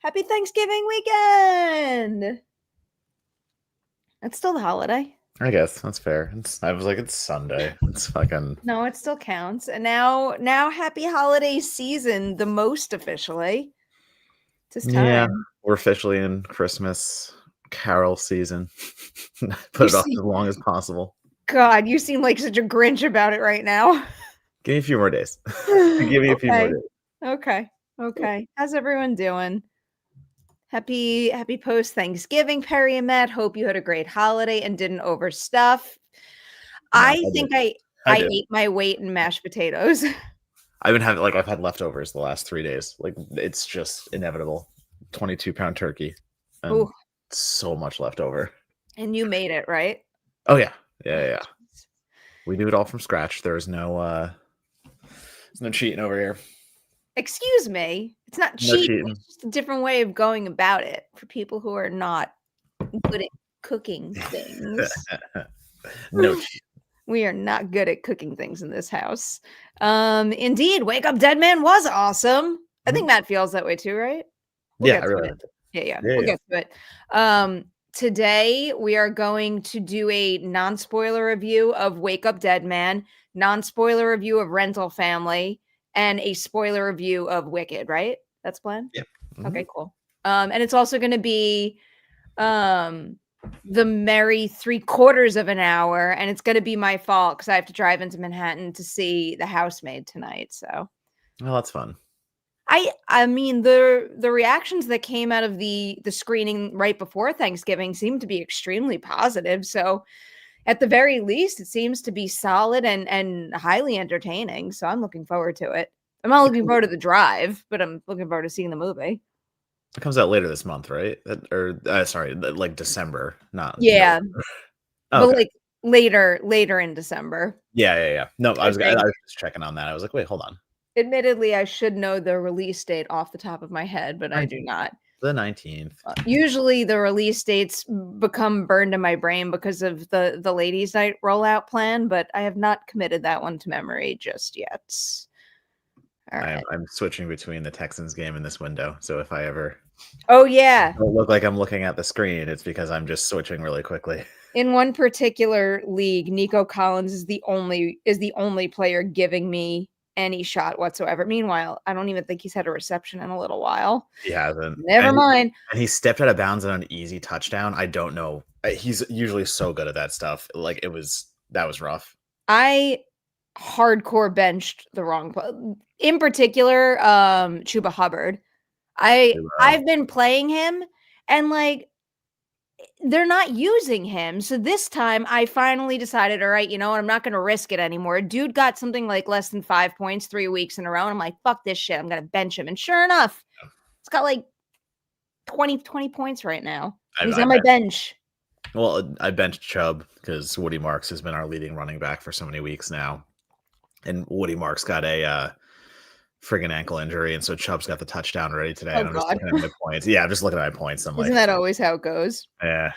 Happy Thanksgiving weekend! It's still the holiday. I guess that's fair. I was like, it's Sunday. It's fucking. No, it still counts. And now happy holiday season, the most officially. It's time. Yeah, we're officially in Christmas Carol season. Put it off as long as possible. God, you seem like such a Grinch about it right now. Give me a few more days. Give me a few more days. Okay. How's everyone doing? Happy post Thanksgiving, Perri and Matt. Hope you had a great holiday and didn't overstuff. No, I think I ate my weight in mashed potatoes. I've had leftovers the last 3 days. Like, it's just inevitable. 22-pound turkey. And so much leftover. And you made it, right? Oh yeah. Yeah. We do it all from scratch. There's no cheating over here. Excuse me. It's not cheating. It's just a different way of going about it for people who are not good at cooking things. No cheating. We are not good at cooking things in this house. Indeed, Wake Up Dead Man was awesome. I think Matt feels that way too, right? Yeah, I really like it. Yeah. We'll get to it. Today, we are going to do a non-spoiler review of Wake Up Dead Man, non-spoiler review of Rental Family, and a spoiler review of Wicked, right? That's planned? Yeah. Mm-hmm. Okay, cool. And it's also going to be the merry 3/4 of an hour, and it's going to be my fault because I have to drive into Manhattan to see The Housemaid tonight. So, well, that's fun. I mean the reactions that came out of the screening right before Thanksgiving seemed to be extremely positive. So, at the very least, it seems to be solid and highly entertaining. So I'm looking forward to it. I'm not looking forward to the drive, but I'm looking forward to seeing the movie. It comes out later this month, right? Sorry, like December, not. Yeah. No. Okay. But like later in December. Yeah. No, I was just checking on that. I was like, wait, hold on. Admittedly, I should know the release date off the top of my head, but I do not. The 19th. Usually the release dates become burned in my brain because of the ladies' night rollout plan, but I have not committed that one to memory just yet. All right. I'm switching between the Texans game and this window, so if I ever don't look like I'm looking at the screen, it's because I'm just switching really quickly. In one particular league, Nico Collins is the only player giving me any shot whatsoever. Meanwhile, I don't even think he's had a reception in a little while. He hasn't. Never mind. And he stepped out of bounds on an easy touchdown. I don't know. He's usually so good at that stuff. Like, that was rough. I hardcore benched the wrong play. In particular, Chuba Hubbard. I've been playing him, and like, they're not using him. So this time I finally decided, all right, you know what? I'm not going to risk it anymore. Dude got something like less than 5 points 3 weeks in a row. And I'm like, fuck this shit. I'm going to bench him. And sure enough, it's got like 20 points right now. He's on my bench. Well, I benched Chubb because Woody Marks has been our leading running back for so many weeks now. And Woody Marks got a friggin' ankle injury, and so Chubb's got the touchdown ready today. Oh, and I'm just looking at my points. Yeah, I'm just looking at my points. Isn't that always how it goes? Yeah.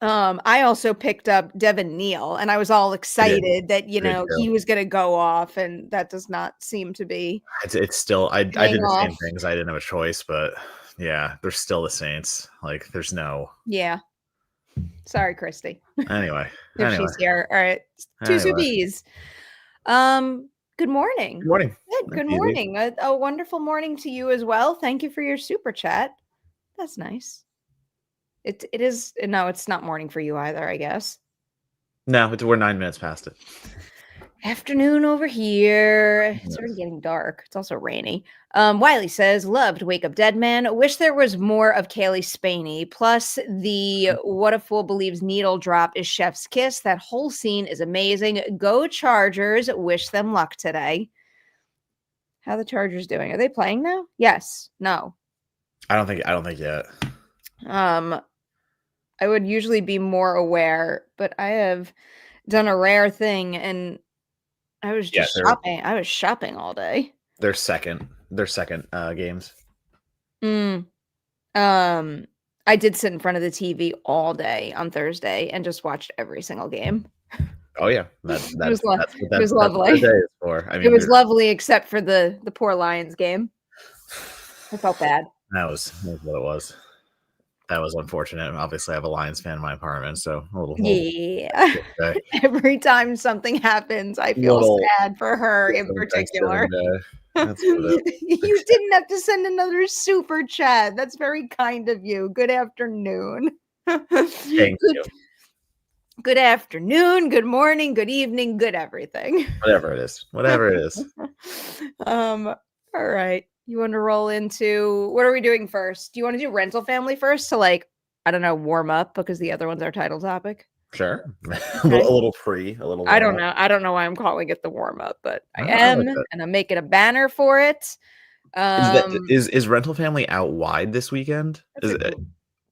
I also picked up Devin Neal, and I was all excited that he was going to go off, and that does not seem to be. It's still. I did the same thing because I didn't have a choice, but yeah, they're still the Saints. Like, there's no. Yeah. Sorry, Christy. Anyway, she's here. All right, two Subies. Good morning. Good morning. Good morning. A wonderful morning to you as well. Thank you for your super chat. That's nice. It is. No, it's not morning for you either, I guess. No, we're 9 minutes past it. Afternoon over here. It's already getting dark. It's also rainy. Wiley says, loved Wake Up Dead Man. Wish there was more of Kaylee Spaney. Plus, the What a Fool Believes needle drop is chef's kiss. That whole scene is amazing. Go Chargers. Wish them luck today. How are the Chargers doing? Are they playing now? Yes. No. I don't think yet. I would usually be more aware, but I have done a rare thing, and I was just shopping. I was shopping all day. Their second games. I I did sit in front of the TV all day on Thursday and just watched every single game. Oh yeah, It was that's what lovely. that day is for. I It mean, was lovely except for the poor Lions game. I felt bad. that was what it was. That was unfortunate. Obviously, I have a Lions fan in my apartment, so a little Yeah. Every time something happens, I feel sad for her in particular. That's what it is. You didn't have to send another super chat. That's very kind of you. Good afternoon. Thank you. Good afternoon, good morning, good evening, good everything. Whatever it is. Whatever it is. All right. You want to roll into what are we doing first? Do you want to do rental family first to like, I don't know, warm up because the other one's our title topic? Sure. Okay. A little I don't know. I don't know why I'm calling it the warm up, but I am, like and I'm making a banner for it. Is Rental Family out wide this weekend?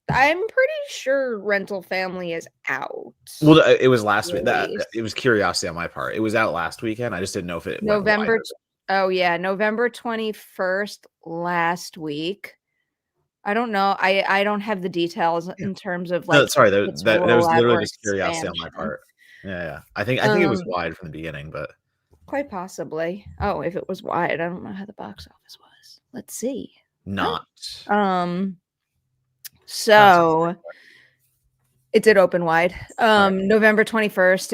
I'm pretty sure Rental Family is out. Well, it was last week. It was curiosity on my part. It was out last weekend. I just didn't know if it November. went wide. Oh yeah, November 21st last week. I don't know. I don't have the details in terms of like. No, sorry, that was literally just curiosity on my expansion. part. Yeah. I think it was wide from the beginning, but quite possibly. Oh, if it was wide, I don't know how the box office was. Let's see. Not. So it did open wide. November 21st,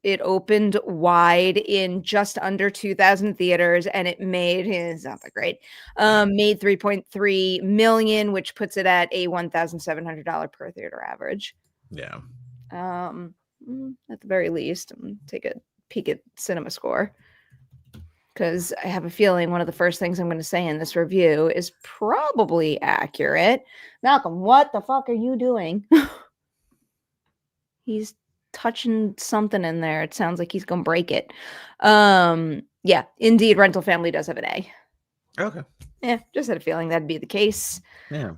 it opened wide in just under 2,000 theaters, and it made it's not that great. Made 3.3 million, which puts it at a $1,700 per theater average. Yeah. At the very least, I'm gonna take a peek at Cinema Score, because I have a feeling one of the first things I'm going to say in this review is probably accurate. Malcolm, what the fuck are you doing? He's touching something in there. It sounds like he's going to break it. Yeah, indeed, Rental Family does have an A. Okay. Yeah, just had a feeling that'd be the case. Yeah.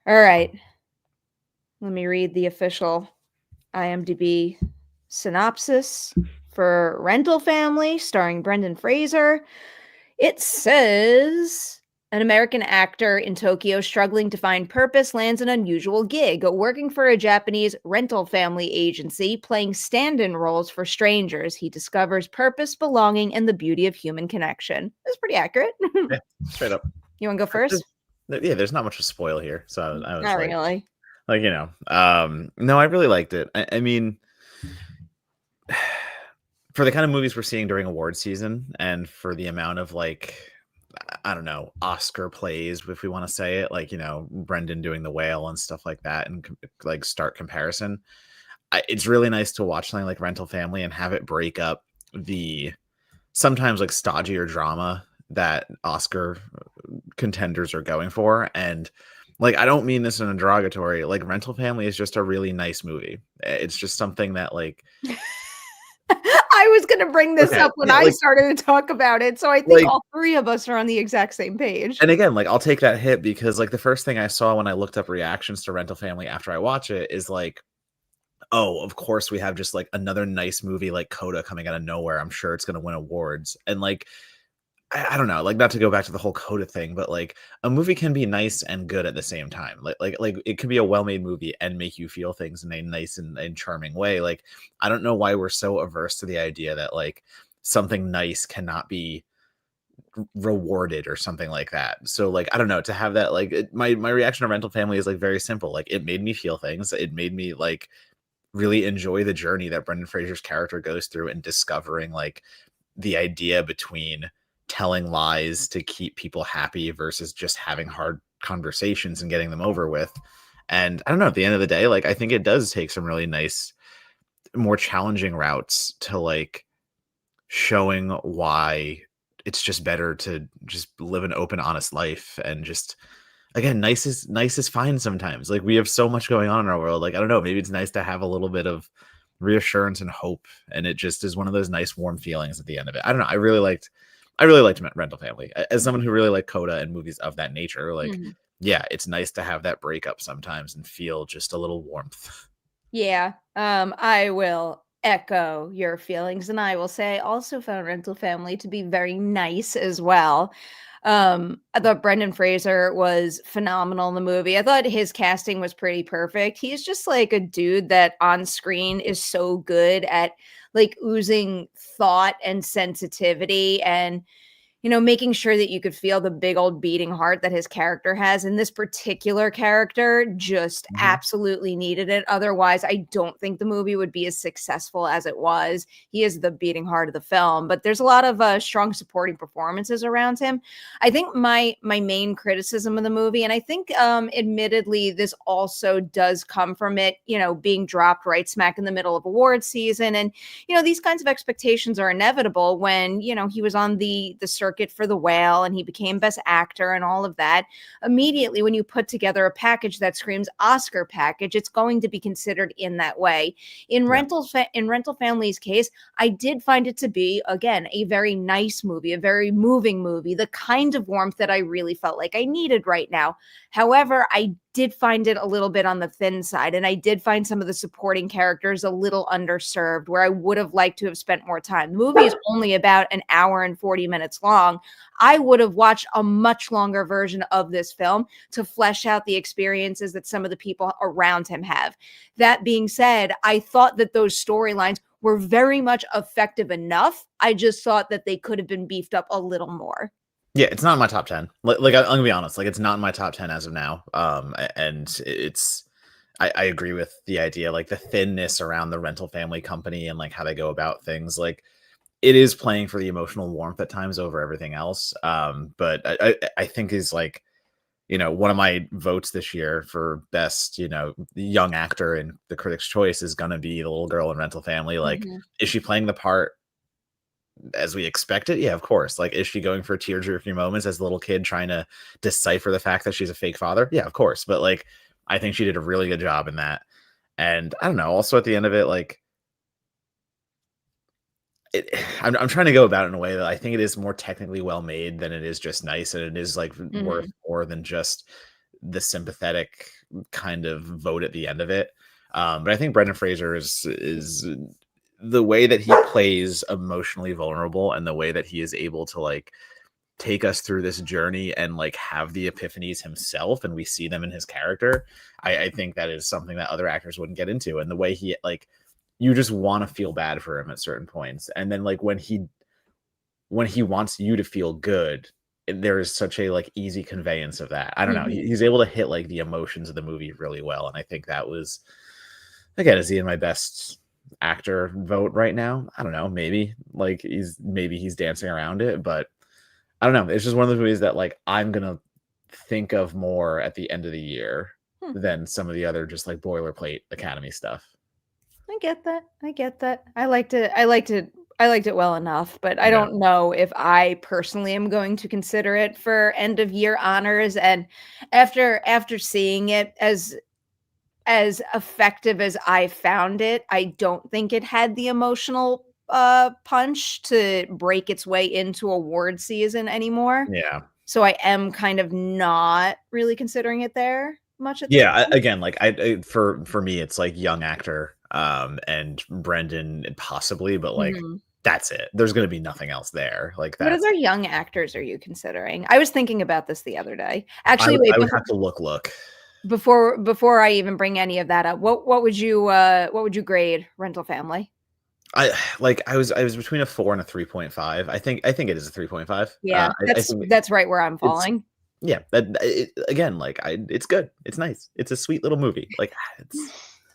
All right. Let me read the official IMDb synopsis for Rental Family, starring Brendan Fraser. It says an American actor in Tokyo struggling to find purpose lands an unusual gig, working for a Japanese rental family agency, playing stand-in roles for strangers. He discovers purpose, belonging, and the beauty of human connection. That's pretty accurate. Yeah, straight up. You want to go first? Yeah, there's not much to spoil here, so I was not really. Like, you know, no, I really liked it. I mean, for the kind of movies we're seeing during award season, and for the amount of like, I don't know, Oscar plays, if we want to say it, like, you know, Brendan doing The Whale and stuff like that, and like stark comparison. It's really nice to watch something like Rental Family and have it break up the sometimes like stodgier drama that Oscar contenders are going for. And like, I don't mean this in a derogatory, like Rental Family is just a really nice movie. It's just something that like, I was going to bring this up when I started to talk about it. So I think all three of us are on the exact same page. And again, like, I'll take that hit because like the first thing I saw when I looked up reactions to Rental Family after I watch it is like, oh, of course we have just like another nice movie like Coda coming out of nowhere. I'm sure it's going to win awards. And like, I don't know, like, not to go back to the whole Coda thing, but like a movie can be nice and good at the same time. Like it can be a well-made movie and make you feel things in a nice and charming way. Like, I don't know why we're so averse to the idea that like something nice cannot be rewarded or something like that. So like, I don't know, to have that, like, my reaction to Rental Family is like very simple. Like, it made me feel things. It made me like really enjoy the journey that Brendan Fraser's character goes through and discovering like the idea between telling lies to keep people happy versus just having hard conversations and getting them over with. And I don't know, at the end of the day, like, I think it does take some really nice, more challenging routes to like showing why it's just better to just live an open, honest life. And just, again, nice is fine sometimes. Like, we have so much going on in our world. Like, I don't know, maybe it's nice to have a little bit of reassurance and hope. And it just is one of those nice, warm feelings at the end of it. I don't know. I really liked Rental Family. As someone who really liked Coda and movies of that nature, like, yeah, it's nice to have that breakup sometimes and feel just a little warmth. Yeah. I will echo your feelings, and I will say I also found Rental Family to be very nice as well. I thought Brendan Fraser was phenomenal in the movie. I thought his casting was pretty perfect. He's just like a dude that on screen is so good at like oozing thought and sensitivity and making sure that you could feel the big old beating heart that his character has. And this particular character just absolutely needed it. Otherwise, I don't think the movie would be as successful as it was. He is the beating heart of the film, but there's a lot of strong supporting performances around him. I think my main criticism of the movie, and I think admittedly, this also does come from it, being dropped right smack in the middle of awards season. And, these kinds of expectations are inevitable when, he was on the circuit for The Whale and he became Best Actor and all of that. Immediately, when you put together a package that screams Oscar package, it's going to be considered in that way. In Rental Family's case, I did find it to be, again, a very nice movie, a very moving movie, the kind of warmth that I really felt like I needed right now. However, I did find it a little bit on the thin side, and I did find some of the supporting characters a little underserved where I would have liked to have spent more time. The movie is only about an hour and 40 minutes long. I would have watched a much longer version of this film to flesh out the experiences that some of the people around him have. That being said, I thought that those storylines were very much effective enough. I just thought that they could have been beefed up a little more. Yeah, it's not in my top 10. Like I'm gonna be honest, like it's not in my top 10 as of now. And I agree with the idea, like the thinness around the rental family company and like how they go about things. Like it is playing for the emotional warmth at times over everything else. But I think is like, one of my votes this year for best, young actor in the Critics' Choice is gonna be the little girl in Rental Family. Like, is she playing the part as we expect it? Yeah, of course. Like, is she going for tear-jerking moments as a little kid trying to decipher the fact that she's a fake father? Yeah, of course. But like, I think she did a really good job in that. And I don't know. Also, at the end of it, like, I'm trying to go about it in a way that I think it is more technically well made than it is just nice, and it is like worth more than just the sympathetic kind of vote at the end of it. But I think Brendan Fraser is the way that he plays emotionally vulnerable and the way that he is able to like take us through this journey and like have the epiphanies himself and we see them in his character. I think that is something that other actors wouldn't get into. And the way he like, you just want to feel bad for him at certain points. And then like when he wants you to feel good, there is such a like easy conveyance of that. I don't know. He's able to hit like the emotions of the movie really well. And I think that was, again, is he in my best actor vote right now? I don't know. Maybe he's dancing around it, but I don't know. It's just one of those movies that like I'm gonna think of more at the end of the year than some of the other just like boilerplate Academy stuff. I get that. I liked it well enough, but I don't know if I personally am going to consider it for end of year honors. And after seeing it, as effective as I found it, I don't think it had the emotional punch to break its way into award season anymore. Yeah. So I am kind of not really considering it there much at this point. Again, like I for me it's like young actor and Brendan possibly, but like that's it. There's going to be nothing else there. Like that. What other young actors are you considering? I was thinking about this the other day. Actually, I would have to look. Before I even bring any of that up, what would you grade Rental Family? I was between a 4 and a 3.5. I think it is a 3.5. Yeah, that's right where I'm falling. Yeah, again, like it's good. It's nice. It's a sweet little movie. Like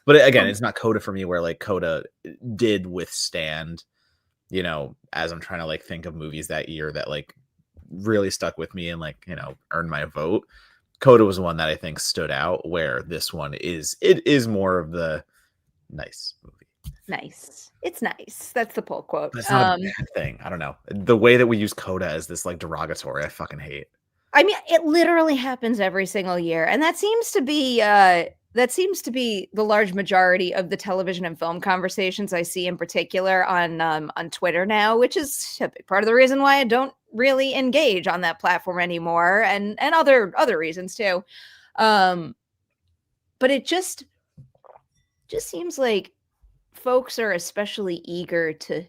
but again, it's not Coda for me where like Coda did withstand, as I'm trying to like think of movies that year that like really stuck with me and like, earned my vote. Coda was one that I think stood out, where this one is more of the nice movie. Nice. It's nice. That's the pull quote. That's not a bad thing. I don't know. The way that we use Coda as this like derogatory, I fucking hate. I mean, it literally happens every single year. And that seems to be the large majority of the television and film conversations I see, in particular on Twitter now, which is a big part of the reason why I don't really engage on that platform anymore, and other reasons too. But it just seems like folks are especially eager to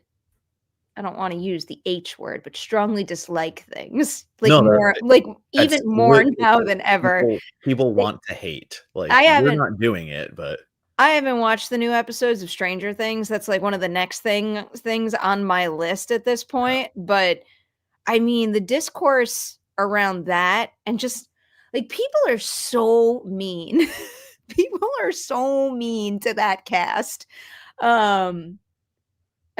I don't want to use the H word, but strongly dislike things like No, more, like even that's more literally now than ever. people Like, want to hate. Like, I you're haven't not doing it, but I haven't watched the new episodes of Stranger Things. That's like one of the next things on my list at this point. But I mean, the discourse around that and just like people are so mean. People are so mean to that cast. Um,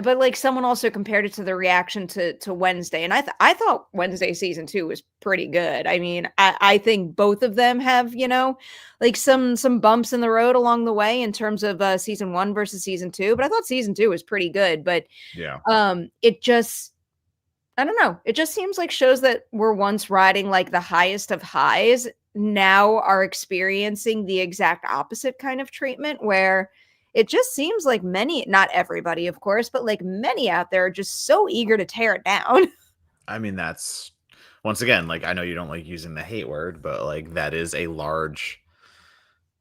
but like someone also compared it to the reaction to Wednesday, and I thought Wednesday season 2 was pretty good. I mean, I think both of them have, you know, like some bumps in the road along the way in terms of season 1 versus season 2, but I thought season 2 was pretty good. But yeah. It just, I don't know. It just seems like shows that were once riding like the highest of highs now are experiencing the exact opposite kind of treatment, where it just seems like many, not everybody, of course, but like many out there are just so eager to tear it down. I mean, that's once again, like, I know you don't like using the hate word, but like that is a large.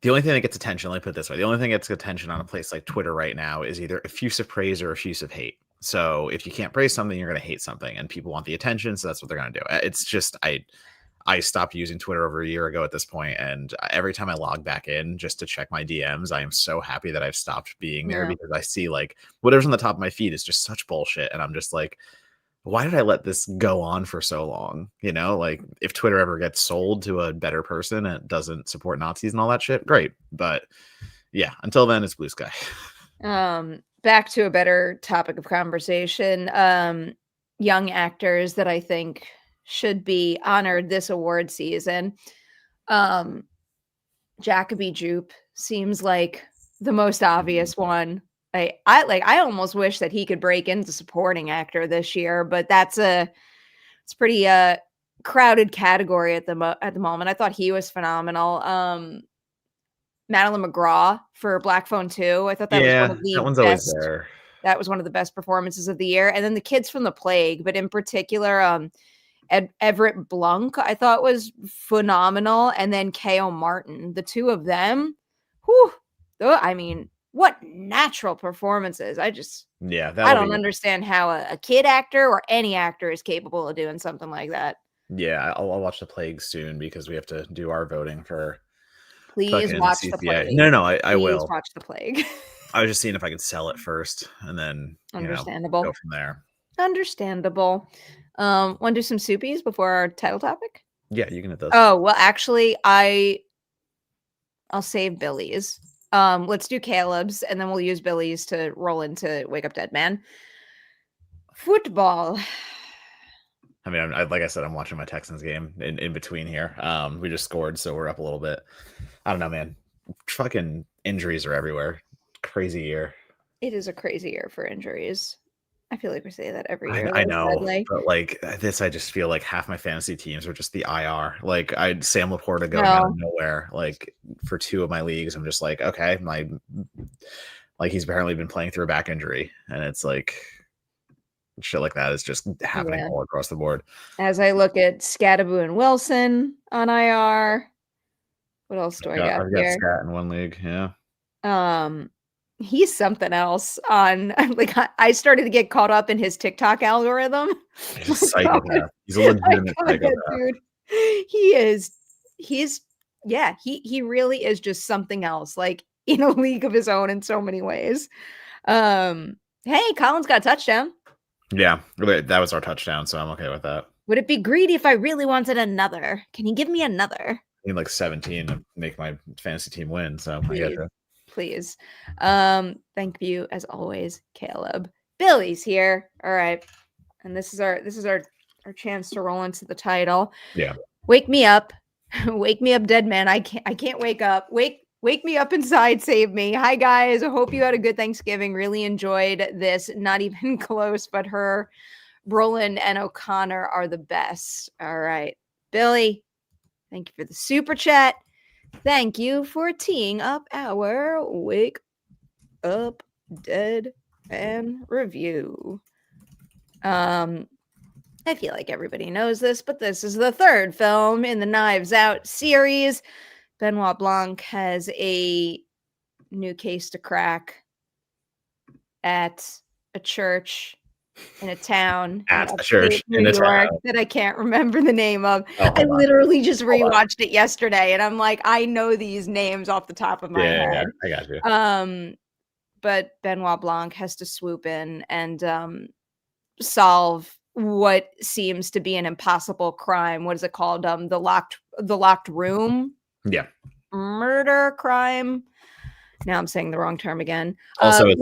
The only thing that gets attention, let me put it this way, the only thing that gets attention on a place like Twitter right now is either effusive praise or effusive hate. So if you can't praise something, you're going to hate something, and people want the attention, so that's what they're going to do. It's just I stopped using Twitter over a year ago at this point, and every time I log back in just to check my DMs, I am so happy that I've stopped being there, because I see like whatever's on the top of my feed is just such bullshit, and I'm just like, why did I let this go on for so long? You know, like if Twitter ever gets sold to a better person and it doesn't support Nazis and all that shit, great. But yeah, until then, it's blue sky. Back to a better topic of conversation. Young actors that I think should be honored this award season. Jacoby Jupe seems like the most obvious one. I almost wish that he could break into supporting actor this year, but it's pretty crowded category at the moment. I thought he was phenomenal. Madeline McGraw for Black Phone 2. I thought that was one Yeah, of that the one's always best. there. That was one of the best performances of the year. And then the kids from The Plague, but in particular, Everett Blunk, I thought was phenomenal. And then K.O. Martin, the two of them, whew, I mean, what natural performances. Yeah, I that'll don't be. understand how a kid actor or any actor is capable of doing something like that. Yeah, I'll watch The Plague soon because we have to do our voting for Please fucking watch The CCA. Plague. No, I Please will. watch The Plague. I was just seeing if I could sell it first and then, go Understandable. from there. Understandable. Want to do some soupies before our title topic? Yeah, you can hit those. Oh, well, actually, I'll save Billy's. Let's do Caleb's, and then we'll use Billy's to roll into Wake Up Dead Man. Football. I mean, like I said, I'm watching my Texans game in between here. We just scored, so we're up a little bit. I don't know, man. Fucking injuries are everywhere. Crazy year. It is a crazy year for injuries. I feel like we say that every year, I though, know, sadly. but like this, I just feel like half my fantasy teams are just the IR. Like Sam Laporta going out of No. nowhere. Like for 2 of my leagues, I'm just like, okay, like he's apparently been playing through a back injury, and it's like shit like that is just happening Yeah. all across the board. As I look at Scattaboo and Wilson on IR. What else do I got I've got here? Scat in one league. Yeah. He's something else on like I started to get caught up in his TikTok algorithm. He's a My God. psychopath. He's a My legitimate God, psychopath. that dude. He's yeah, he really is just something else, like in a league of his own in so many ways. Hey, Colin's got a touchdown. Yeah, that was our touchdown, so I'm okay with that. Would it be greedy if I really wanted another? Can you give me another? I need like 17 to make my fantasy team win, so I get Please. you. Please. Thank you as always, Caleb. Billy's here. All right. And this is our chance to roll into the title. Yeah. Wake me up. Wake me up, dead man. I can't wake up. Wake me up inside, save me. Hi guys. I hope you had a good Thanksgiving. Really enjoyed this. Not even close, but her, Brolin, and O'Connor are the best. All right. Billy, thank you for the super chat. Thank you for teeing up our Wake Up Dead Man review. I feel like everybody knows this, but this is the third film in the Knives Out series. Benoit Blanc has a new case to crack at a church in a town in At sure, upstate New in a York town. that I can't rember the name of. Oh, I hold on. literally just Hold on. rewatched it yesterday, and I'm like, I know these names off the top of my Yeah, head. I got you. But Benoit Blanc has to swoop in and solve what seems to be an impossible crime. What is it called? The locked room Yeah. murder crime. Now I'm saying the wrong term again. Also,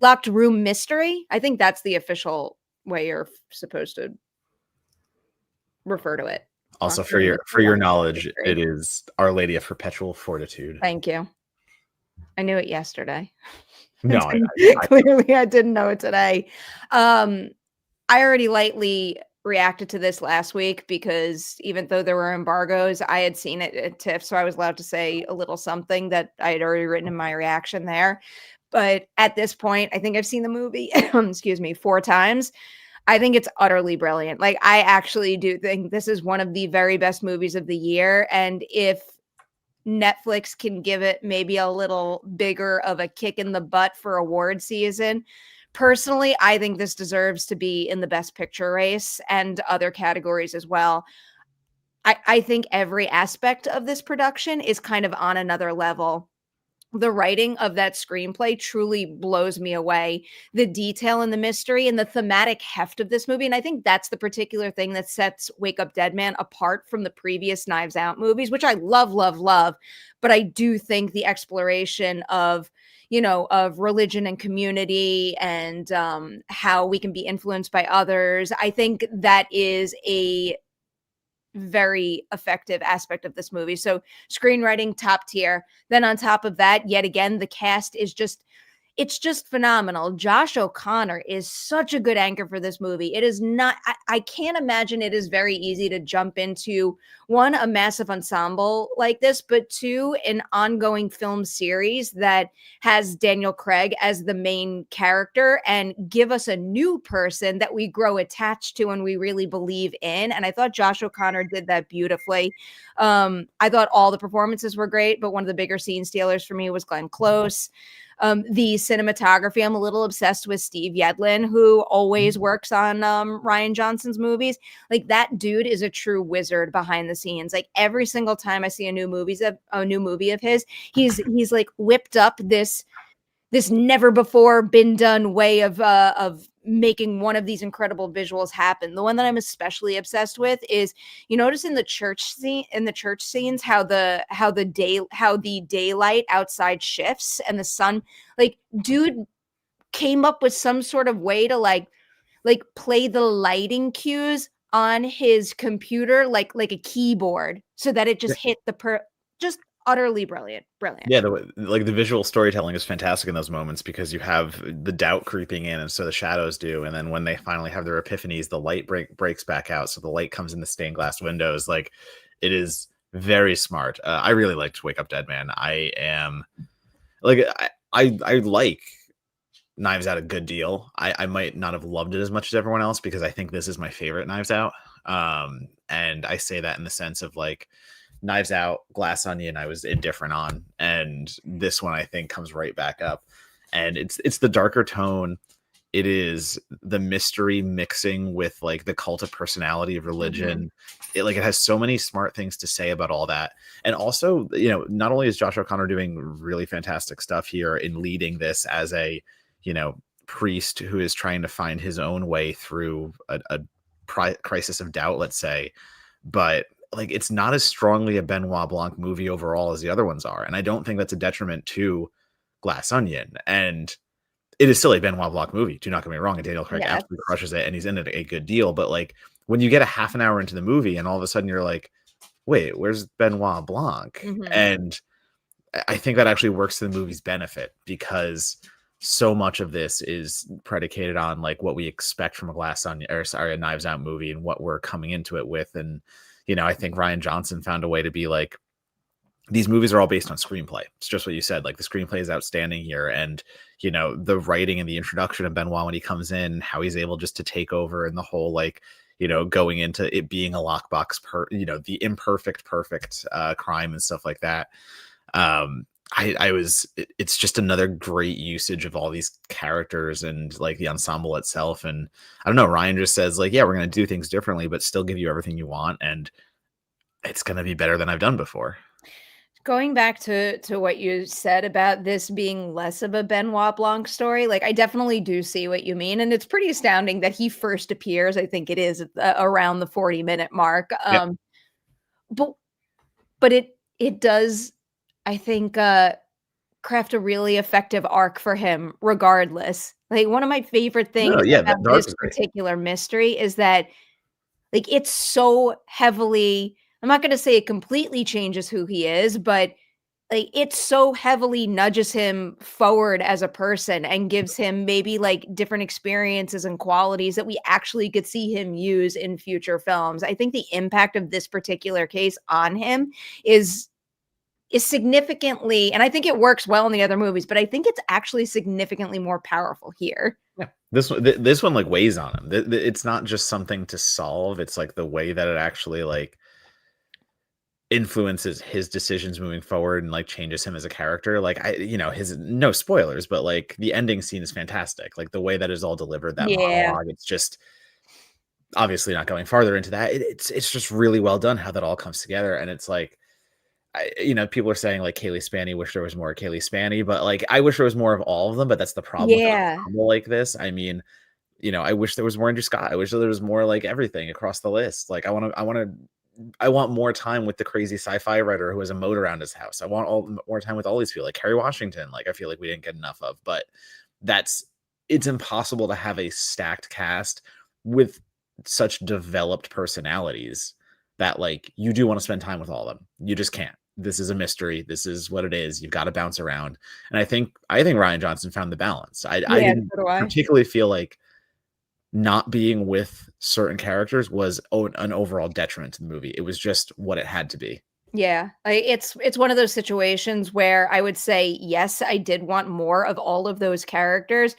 Locked room mystery. I think that's the official way you're supposed to refer to it. also Locked room for mystery, your locked room knowledge, mystery. it is Our Lady of Perpetual Fortitude. Thank you. I knew it yesterday. No, Clearly, I didn't know it today. I already lightly reacted to this last week because even though there were embargoes, I had seen it at TIFF, so I was allowed to say a little something that I had already written in my reaction there. But at this point, I think I've seen the movie, excuse me, 4 times. I think it's utterly brilliant. Like, I actually do think this is one of the very best movies of the year, and if Netflix can give it maybe a little bigger of a kick in the butt for award season. Personally, I think this deserves to be in the best picture race and other categories as well. I think every aspect of this production is kind of on another level. The writing of that screenplay truly blows me away. The detail and the mystery and the thematic heft of this movie. And I think that's the particular thing that sets Wake Up Dead Man apart from the previous Knives Out movies, which I love, love, love. But I do think the exploration of, of religion and community and how we can be influenced by others, I think that is a very effective aspect of this movie. So screenwriting top tier. Then on top of that, yet again, the cast is it's just phenomenal. Josh O'Connor is such a good anchor for this movie. It is not, I can't imagine it is very easy to jump into one, a massive ensemble like this, but two, an ongoing film series that has Daniel Craig as the main character and give us a new person that we grow attached to and we really believe in. And I thought Josh O'Connor did that beautifully. I thought all the performances were great, but one of the bigger scene stealers for me was Glenn Close. The cinematography, I'm a little obsessed with Steve Yedlin, who always works on Rian Johnson's movies. Like, that dude is a true wizard behind the scenes. Like, every single time I see a new movie of his, he's like whipped up this never before been done way of making one of these incredible visuals happen. The one that I'm especially obsessed with is, you notice in the church scenes how the daylight outside shifts and the sun, like, dude came up with some sort of way to like play the lighting cues on his computer like a keyboard so that it just hit just utterly brilliant. Yeah, the visual storytelling is fantastic in those moments because you have the doubt creeping in, and so the shadows do, and then when they finally have their epiphanies, the light breaks back out, so the light comes in the stained glass windows. Like, it is very smart. I really liked Wake Up Dead Man. I am like I like Knives Out a good deal. I might not have loved it as much as everyone else because I think this is my favorite Knives Out. And I say that in the sense of like Knives Out, Glass Onion, I was indifferent on, and this one I think comes right back up. And it's the darker tone. It is the mystery mixing with like the cult of personality of religion. It has so many smart things to say about all that. And also, not only is Josh O'Connor doing really fantastic stuff here in leading this as a, priest who is trying to find his own way through a crisis of doubt, let's say, but like, it's not as strongly a Benoit Blanc movie overall as the other ones are. And I don't think that's a detriment to Glass Onion. And it is still a Benoit Blanc movie. Do not get me wrong. And Daniel Craig absolutely crushes it, and he's in it a good deal. But like, when you get a half an hour into the movie and all of a sudden you're like, wait, where's Benoit Blanc? And I think that actually works to the movie's benefit because so much of this is predicated on like what we expect from a Knives Out movie and what we're coming into it with. And, I think Rian Johnson found a way to be like, these movies are all based on screenplay. It's just what you said. Like, the screenplay is outstanding here. And, the writing and the introduction of Benoit when he comes in, how he's able just to take over, and the whole, like, going into it being a lockbox the imperfect, perfect crime and stuff like that. it's just another great usage of all these characters and like the ensemble itself. And I don't know, Ryan just says like, yeah, we're going to do things differently, but still give you everything you want. And it's going to be better than I've done before. Going back to what you said about this being less of a Benoit Blanc story, like, I definitely do see what you mean, and it's pretty astounding that he first appears, I think it is, around the 40-minute mark, Yep. but it does, I think, craft a really effective arc for him regardless. Like, one of my favorite things No, yeah, about the arc this is great. particular mystery is that, like, it's so heavily, I'm not gonna say it completely changes who he is, but, like, it so heavily nudges him forward as a person and gives him maybe, like, different experiences and qualities that we actually could see him use in future films. I think the impact of this particular case on him is significantly, and I think it works well in the other movies, but I think it's actually significantly more powerful here. Yeah. This one like weighs on him. It's not just something to solve. It's like the way that it actually like influences his decisions moving forward and like changes him as a character. Like his no spoilers, but like the ending scene is fantastic. Like the way that is all delivered, that Yeah. monologue, it's just obviously not going farther into that. It's just really well done how that all comes together. And it's like people are saying like Kaylee Spanny, wish there was more Kaylee Spanny, but like I wish there was more of all of them. But that's the problem with an Yeah. ensemble like this. I mean, I wish there was more Andrew Scott. I wish there was more like everything across the list. Like I want more time with the crazy sci-fi writer who has a moat around his house. I want more time with all these people, like Kerry Washington. Like I feel like we didn't get enough of, but it's impossible to have a stacked cast with such developed personalities that like you do want to spend time with all of them. You just can't. This is a mystery. This is what it is. You've got to bounce around. And I think Rian Johnson found the balance. I Yeah, didn't so do I. particularly feel like not being with certain characters was an overall detriment to the movie. It was just what it had to be. Yeah, like, it's one of those situations where I would say, yes, I did want more of all of those characters,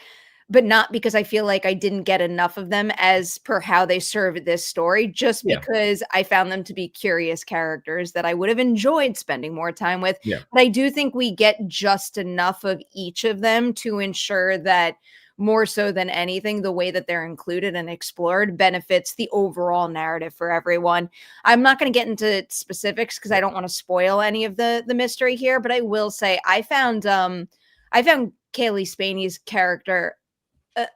but not because I feel like I didn't get enough of them as per how they served this story, just Yeah. because I found them to be curious characters that I would have enjoyed spending more time with. Yeah. But I do think we get just enough of each of them to ensure that, more so than anything, the way that they're included and explored benefits the overall narrative for everyone. I'm not going to get into specifics because I don't want to spoil any of the mystery here, but I will say I found Kaylee Spaney's character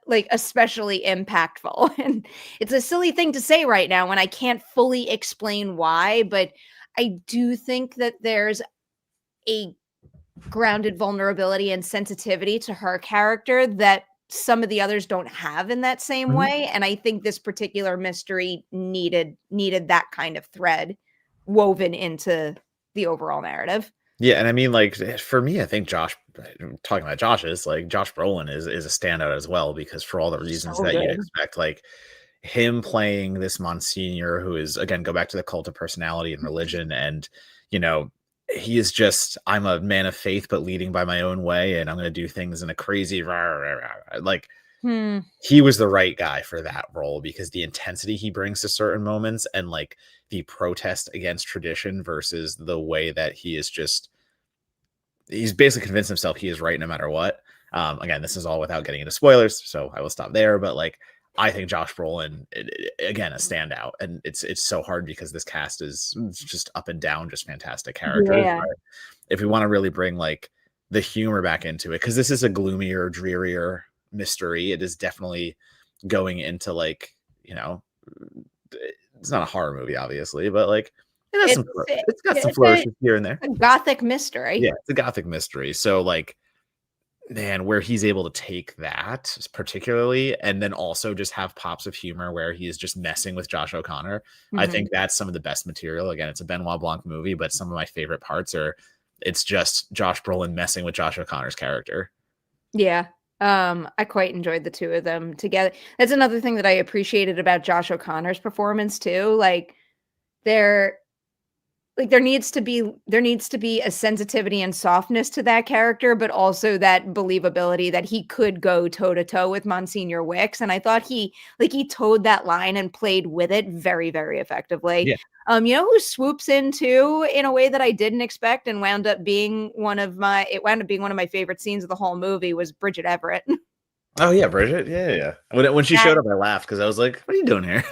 like especially impactful. And it's a silly thing to say right now when I can't fully explain why, but I do think that there's a grounded vulnerability and sensitivity to her character that some of the others don't have in that same Mhm. way, and I think this particular mystery needed that kind of thread woven into the overall narrative. Yeah, and I mean, like for me, I think talking about Josh's, like Josh Brolin is a standout as well because for all the reasons So that you'd good. expect, like him playing this Monsignor who is again go back to the cult of personality and religion, and you know he is just I'm a man of faith but leading by my own way, and I'm going to do things in a crazy like Hmm. he was the right guy for that role because the intensity he brings to certain moments and like the protest against tradition versus the way that he's basically convinced himself he is right no matter what. Again, this is all without getting into spoilers, so I will stop there. But like, I think Josh Brolin, again, a standout, and it's so hard because this cast is just up and down, just fantastic characters. Yeah. But if we want to really bring like the humor back into it, because this is a gloomier, drearier mystery, it is definitely going into like it's not a horror movie, obviously, but like It's it's got some it's a flourishes here and there. gothic mystery. Yeah, it's a gothic mystery. So like, man, where he's able to take that particularly and then also just have pops of humor where he is just messing with Josh O'Connor. I Mhm. think that's some of the best material. Again, it's a Benoit Blanc movie, but some of my favorite parts are it's just Josh Brolin messing with Josh O'Connor's character. Yeah. I quite enjoyed the two of them together. That's another thing that I appreciated about Josh O'Connor's performance too. There there needs to be a sensitivity and softness to that character, but also that believability that he could go toe to toe with Monsignor Wicks. And I thought he towed that line and played with it very, very effectively. Yeah. You know who swoops in too in a way that I didn't expect and wound up being one of my favorite scenes of the whole movie was Bridget Everett. Oh yeah, Bridget. Yeah. When she showed up, I laughed because I was like, "What are you doing here?"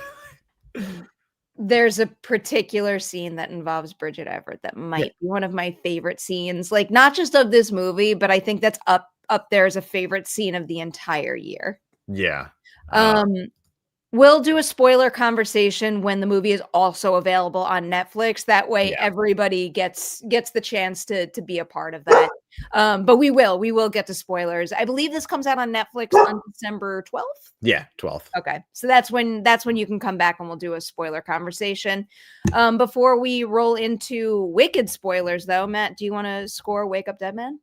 There's a particular scene that involves Bridget Everett that might be one of my favorite scenes, like not just of this movie, but I think that's up there as a favorite scene of the entire year. Yeah. We'll do a spoiler conversation when the movie is also available on Netflix. That way everybody gets the chance to be a part of that. But we will get to spoilers. I believe this comes out on Netflix on December 12th. Yeah, 12th. Okay. So that's when you can come back and we'll do a spoiler conversation. Before we roll into Wicked spoilers though, Matt, do you want to score Wake Up Dead Man?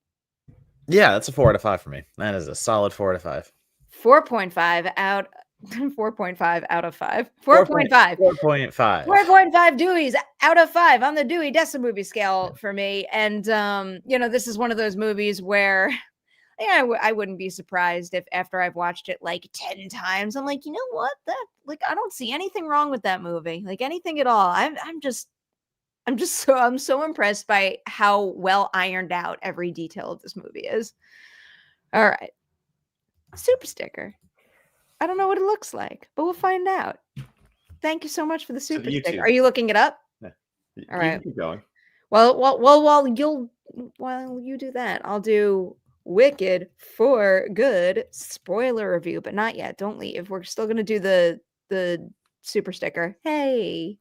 Yeah, that's a 4 out of 5 for me. That is a solid 4 out of 5. 4.5 out 4.5 out of 5. 4.5. 4.5. 4.5 Deweys out of 5 on the Dewey Decimovie scale for me. And, this is one of those movies where I wouldn't be surprised if after I've watched it like 10 times, I'm like, you know what? I don't see anything wrong with that movie. Like anything at all. I'm so impressed by how well ironed out every detail of this movie is. All right. Super sticker. I don't know what it looks like, but we'll find out. Thank you so much for the super sticker. Are you looking it up? Yeah. All right. Keep going. Well, while you do that, I'll do Wicked for Good spoiler review, but not yet. Don't leave. We're still gonna do the super sticker. Hey,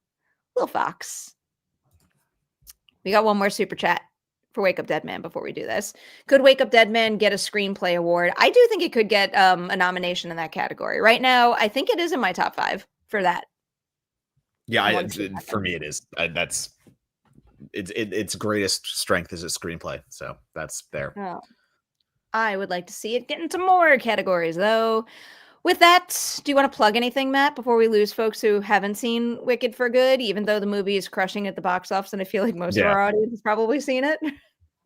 Lil Fox. We got one more super chat for Wake Up Dead Man before we do this. Could Wake Up Dead Man get a screenplay award? I do think it could get a nomination in that category. Right now, I think it is in my top 5 for that. Yeah, for me it is. That's its greatest strength is its screenplay. So that's there. Oh, I would like to see it get into more categories though. With that, do you want to plug anything, Matt, before we lose folks who haven't seen Wicked for Good, even though the movie is crushing at the box office and I feel like most of our audience has probably seen it?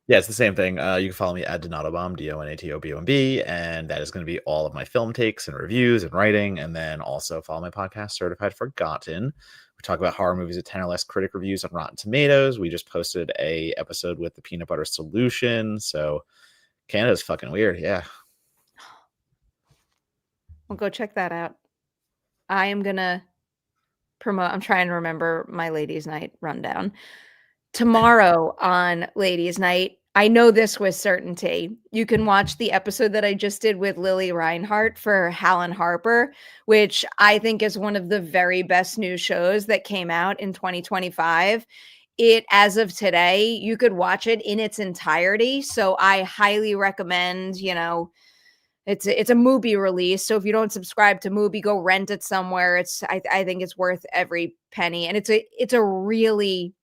Yeah, it's the same thing. You can follow me at Donatobomb, DONATOBOMB, and that is going to be all of my film takes and reviews and writing. And then also follow my podcast, Certified Forgotten. We talk about horror movies with 10 or less critic reviews on Rotten Tomatoes. We just posted a episode with the Peanut Butter Solution. So Canada's fucking weird. Yeah. Well, go check that out. I am going to promote. I'm trying to remember my ladies' night rundown. Tomorrow on Ladies' Night, I know this with certainty. You can watch the episode that I just did with Lily Reinhart for Hal and Harper, which I think is one of the very best new shows that came out in 2025. It, as of today, you could watch it in its entirety. So I highly recommend, it's a Mubi release. So if you don't subscribe to Mubi, go rent it somewhere. I think it's worth every penny. And it's a really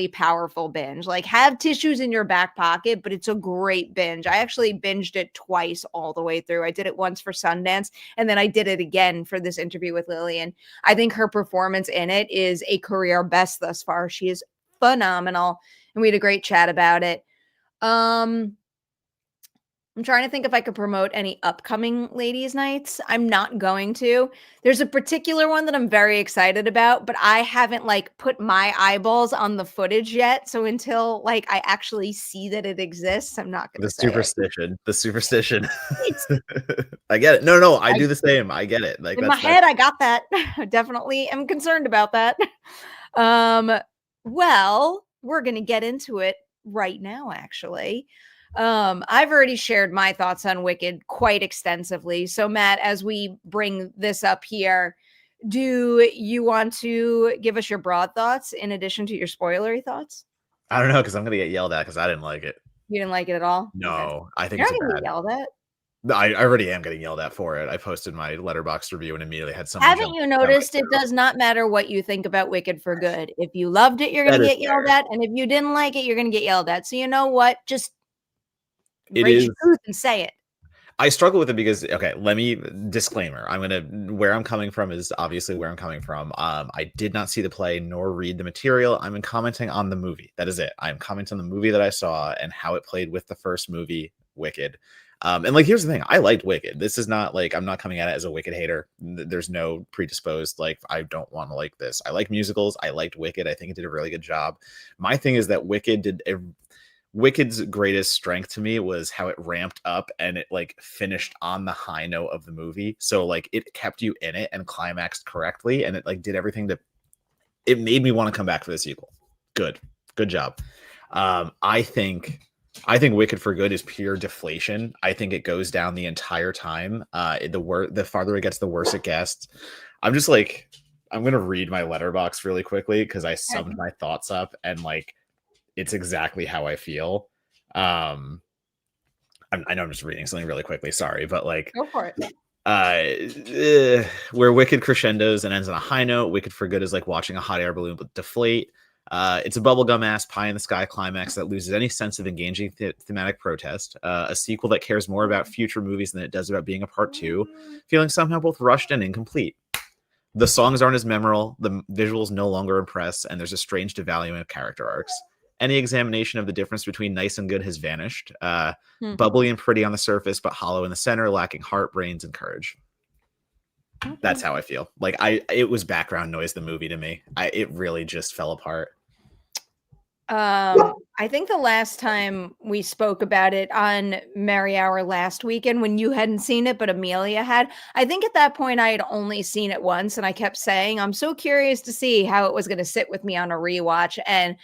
powerful binge. Like, have tissues in your back pocket, but it's a great binge. I actually binged it twice all the way through. I did it once for Sundance, and then I did it again for this interview with Lily. And I think her performance in it is a career best thus far. She is phenomenal, and we had a great chat about it. I'm trying to think if I could promote any upcoming ladies' nights. I'm not going to. There's a particular one that I'm very excited about, but I haven't put my eyeballs on the footage yet. So until I actually see that it exists, I'm not going to say it. The superstition. I get it. No, I do the same. I get it. In my head, I got that. I definitely am concerned about that. Well, we're going to get into it right now, actually. I've already shared my thoughts on Wicked quite extensively. So, Matt, as we bring this up here, do you want to give us your broad thoughts in addition to your spoilery thoughts? I don't know, because I'm going to get yelled at because I didn't like it. You didn't like it at all? No, okay. I think You're it's not bad. Yelled at? I already am getting yelled at for it. I posted my Letterboxd review and immediately had someone. Haven't you noticed it does not matter what you think about Wicked for Good? If you loved it, you're going to get yelled at. And if you didn't like it, you're going to get yelled at. So you know what? Just raise your truth and say it. I struggle with it because, okay, let me disclaimer. Where I'm coming from is obviously where I'm coming from. I did not see the play nor read the material. I'm commenting on the movie. That is it. I'm commenting on the movie that I saw and how it played with the first movie, Wicked. And like, here's the thing, I liked Wicked. This is not like, I'm not coming at it as a Wicked hater. There's no predisposed, like, I don't want to like this. I like musicals. I liked Wicked. I think it did a really good job. My thing is that Wicked's greatest strength to me was how it ramped up and it like finished on the high note of the movie. So like it kept you in it and climaxed correctly, and it like did everything to, it made me want to come back for the sequel. Good job. I think Wicked for Good is pure deflation. I think it goes down the entire time. The farther it gets, the worse it gets. I'm just like, I'm gonna read my letterbox really quickly because I summed my thoughts up, and like, it's exactly how I feel. I know I'm just reading something really quickly. Sorry, but like, go for it. Where Wicked crescendos and ends on a high note, Wicked for Good is like watching a hot air balloon deflate. It's a bubblegum ass pie in the sky climax that loses any sense of engaging thematic protest. A sequel that cares more about future movies than it does about being a part two, feeling somehow both rushed and incomplete. The songs aren't as memorable, the visuals no longer impress, and there's a strange devaluing of character arcs. Any examination of the difference between nice and good has vanished. Bubbly and pretty on the surface, but hollow in the center, lacking heart, brains, and courage. Okay. That's how I feel. Like, it was background noise, the movie, to me. It really just fell apart. I think the last time we spoke about it on Merri Hour last weekend, when you hadn't seen it, but Amelia had, I think at that point I had only seen it once, and I kept saying, I'm so curious to see how it was going to sit with me on a rewatch. And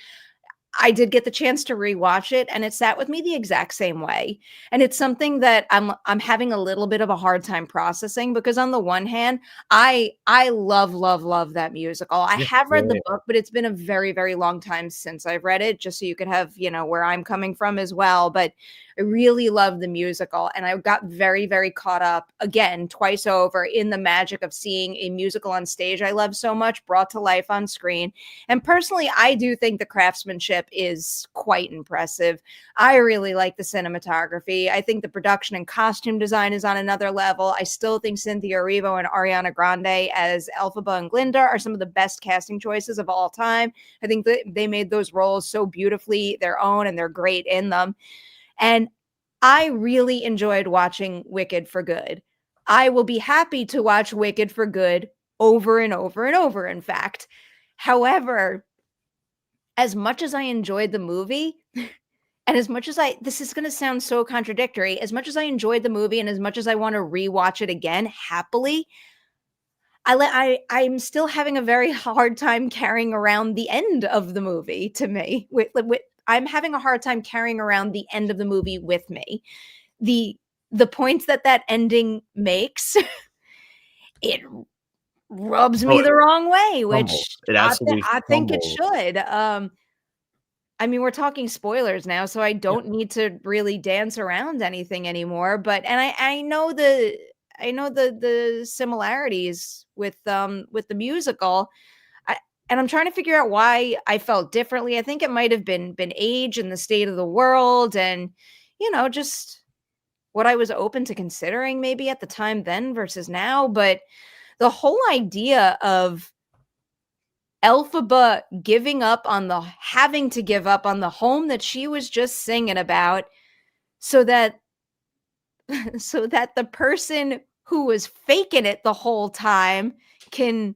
I did get the chance to rewatch it, and it sat with me the exact same way. And it's something that I'm having a little bit of a hard time processing, because on the one hand, I love that musical. I have read the book, but it's been a very, very long time since I've read it, just so you could have, where I'm coming from as well. But I really love the musical, and I got very, very caught up again twice over in the magic of seeing a musical on stage I love so much brought to life on screen. And personally, I do think the craftsmanship is quite impressive. I really like the cinematography. I think the production and costume design is on another level. I still think Cynthia Erivo and Ariana Grande as Elphaba and Glinda are some of the best casting choices of all time. I think that they made those roles so beautifully their own, and they're great in them. And I really enjoyed watching Wicked for Good. I will be happy to watch Wicked for Good over and over and over, in fact. However, as much as I enjoyed the movie, and as much as this is going to sound so contradictory, as much as I enjoyed the movie and as much as I want to rewatch it again happily, I'm still having a very hard time carrying around the end of the movie to me. I'm having a hard time carrying around the end of the movie with me. The points that ending makes, it rubs me the wrong way, which I think it should. I mean, we're talking spoilers now, so I don't need to really dance around anything anymore. But I know the similarities with the musical. And I'm trying to figure out why I felt differently. I think it might have been age and the state of the world, and just what I was open to considering maybe at the time then versus now. But the whole idea of Elphaba having to give up on the home that she was just singing about, so that the person who was faking it the whole time can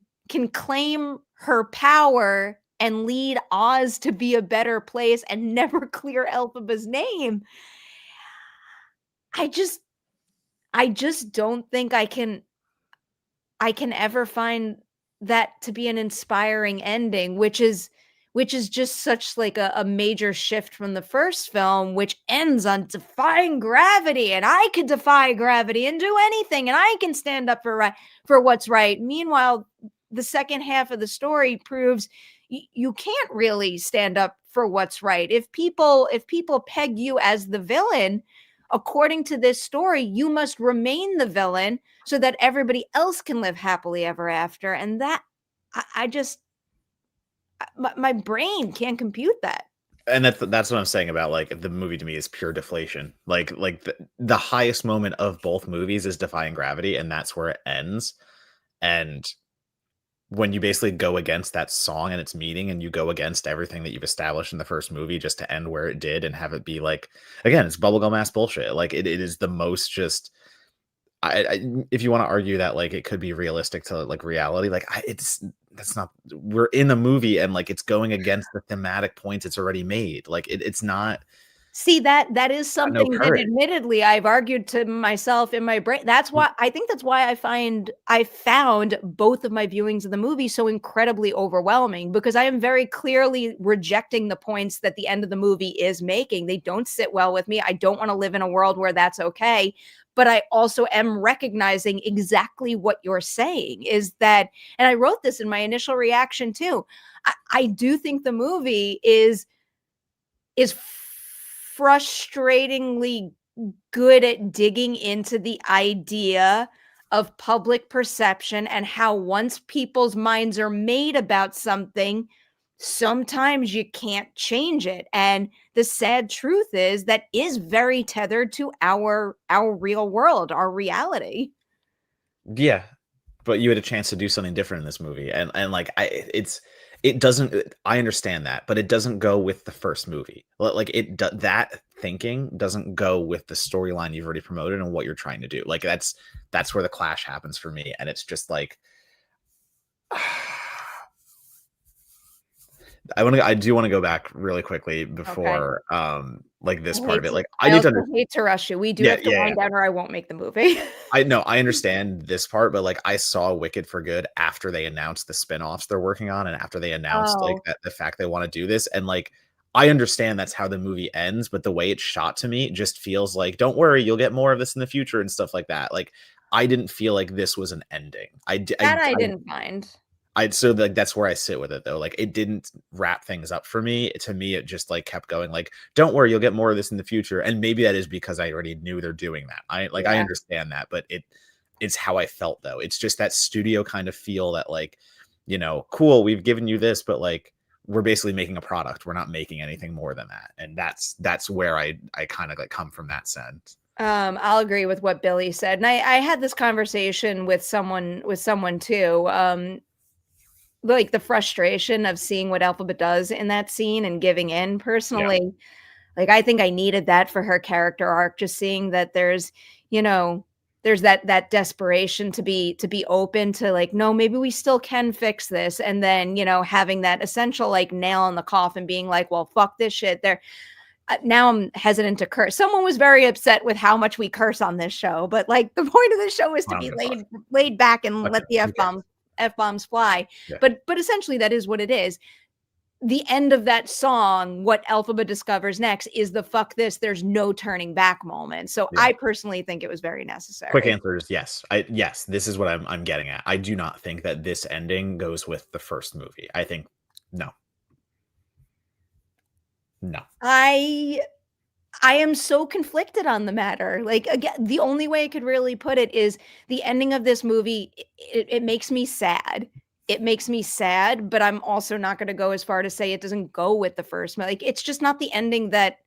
claim her power and lead Oz to be a better place and never clear Elphaba's name. I just don't think I can ever find that to be an inspiring ending, which is just such like a major shift from the first film, which ends on defying gravity, and I could defy gravity and do anything, and I can stand up for what's right. Meanwhile, the second half of the story proves you can't really stand up for what's right. If people peg you as the villain, according to this story, you must remain the villain so that everybody else can live happily ever after. And that my brain can't compute that. And that's what I'm saying about, like, the movie to me is pure deflation. Like the highest moment of both movies is defying gravity, and that's where it ends. And when you basically go against that song and its meaning, and you go against everything that you've established in the first movie just to end where it did and have it be like, again, it's bubblegum ass bullshit. Like it is the most just if you want to argue that like it could be realistic to like reality, like that's not, we're in a movie and like it's going against the thematic points it's already made. Like it's not. See, that is No something that courage. admittedly I've argued to myself in my brain. That's why I found both of my viewings of the movie so incredibly overwhelming, because I am very clearly rejecting the points that the end of the movie is making. They don't sit well with me. I don't want to live in a world where that's okay. But I also am recognizing exactly what you're saying is that, and I wrote this in my initial reaction too. I do think the movie is frustratingly good at digging into the idea of public perception and how once people's minds are made about something, sometimes you can't change it. And the sad truth is that is very tethered to our real world, our reality. Yeah, but you had a chance to do something different in this movie, and like it doesn't. I understand that, but it doesn't go with the first movie. Like that thinking doesn't go with the storyline you've already promoted and what you're trying to do. Like that's where the clash happens for me, and it's just like. I do want to go back really quickly before like this part of it. Like I also hate to rush you. We do have to wind down or I won't make the movie. I know, I understand this part, but like I saw Wicked for Good after they announced the spin-offs they're working on and after they announced like that the fact they want to do this, and like I understand that's how the movie ends, but the way it's shot to me just feels like, don't worry, you'll get more of this in the future and stuff like that. Like I didn't feel like this was an ending. I didn't mind. So like that's where I sit with it though. Like it didn't wrap things up for me. To me, it just like kept going. Like, don't worry, you'll get more of this in the future. And maybe that is because I already knew they're doing that. I understand that, but it's how I felt though. It's just that studio kind of feel that like, cool, we've given you this, but like we're basically making a product. We're not making anything more than that. And that's where I kind of like come from that sense. I'll agree with what Billy said. And I had this conversation with someone too. Like the frustration of seeing what Elphaba does in that scene and giving in personally. Like, I think I needed that for her character arc, just seeing that there's that desperation to be open to like, no, maybe we still can fix this. And then, having that essential like nail in the coffin being like, well, fuck this shit. Now I'm hesitant to curse. Someone was very upset with how much we curse on this show, but like the point of the show is to be laid back and let the F-bombs fly. Yeah. But essentially that is what it is. The end of that song, what Elphaba discovers next is the fuck this, there's no turning back moment. So I personally think it was very necessary. Quick answer is yes. Yes, this is what I'm getting at. I do not think that this ending goes with the first movie. I think no. I am so conflicted on the matter. Like, again, the only way I could really put it is the ending of this movie, it makes me sad. It makes me sad, but I'm also not going to go as far to say it doesn't go with the first. Like, it's just not the ending that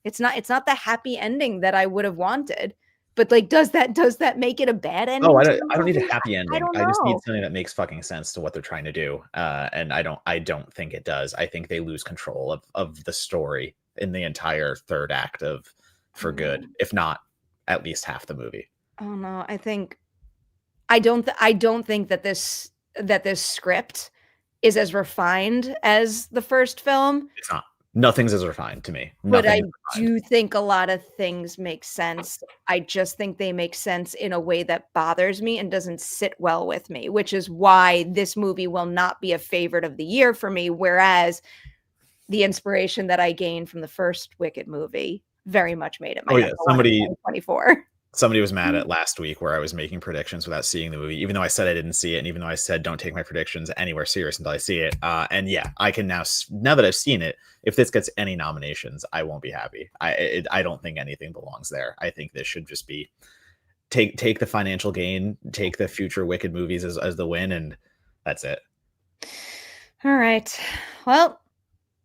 it's not the happy ending that I would have wanted. But like, does that make it a bad ending? Oh, I don't need a happy ending. I just need something that makes fucking sense to what they're trying to do. And I don't think it does. I think they lose control of the story in the entire third act of For Good, if not at least half the movie. Oh no, I don't think that this script is as refined as the first film. It's not. Nothing's as refined to me. But I do think a lot of things make sense. I just think they make sense in a way that bothers me and doesn't sit well with me, which is why this movie will not be a favorite of the year for me. Whereas the inspiration that I gained from the first Wicked movie very much made it my number one in 2024. Somebody was mad at last week where I was making predictions without seeing the movie, even though I said I didn't see it, and even though I said don't take my predictions anywhere serious until I see it. And yeah, I can now that I've seen it, if this gets any nominations, I won't be happy. I don't think anything belongs there. I think this should just be take the financial gain, take the future Wicked movies as the win, and that's it. All right. Well,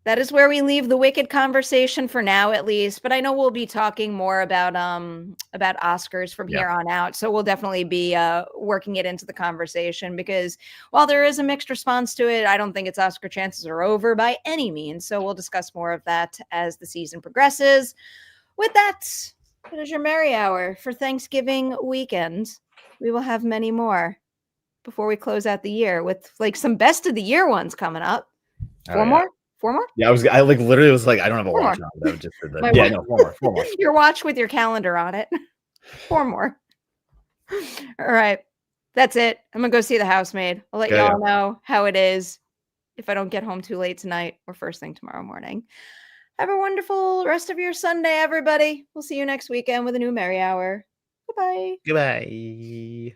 that is where we leave the Wicked conversation for now, at least. But I know we'll be talking more about Oscars from here on out. So we'll definitely be working it into the conversation, because while there is a mixed response to it, I don't think its Oscar chances are over by any means. So we'll discuss more of that as the season progresses. With that, it is your Merri Hour for Thanksgiving weekend. We will have many more before we close out the year, with like some best of the year ones coming up. Four more? Yeah, I like literally was like, I don't have a Four watch more. on, but I just did that. Yeah, no, 4 more. Your watch with your calendar on it. 4 more. All right. That's it. I'm gonna go see The Housemaid. I'll let y'all know how it is if I don't get home too late tonight or first thing tomorrow morning. Have a wonderful rest of your Sunday, everybody. We'll see you next weekend with a new Merri Hour. Goodbye. Goodbye.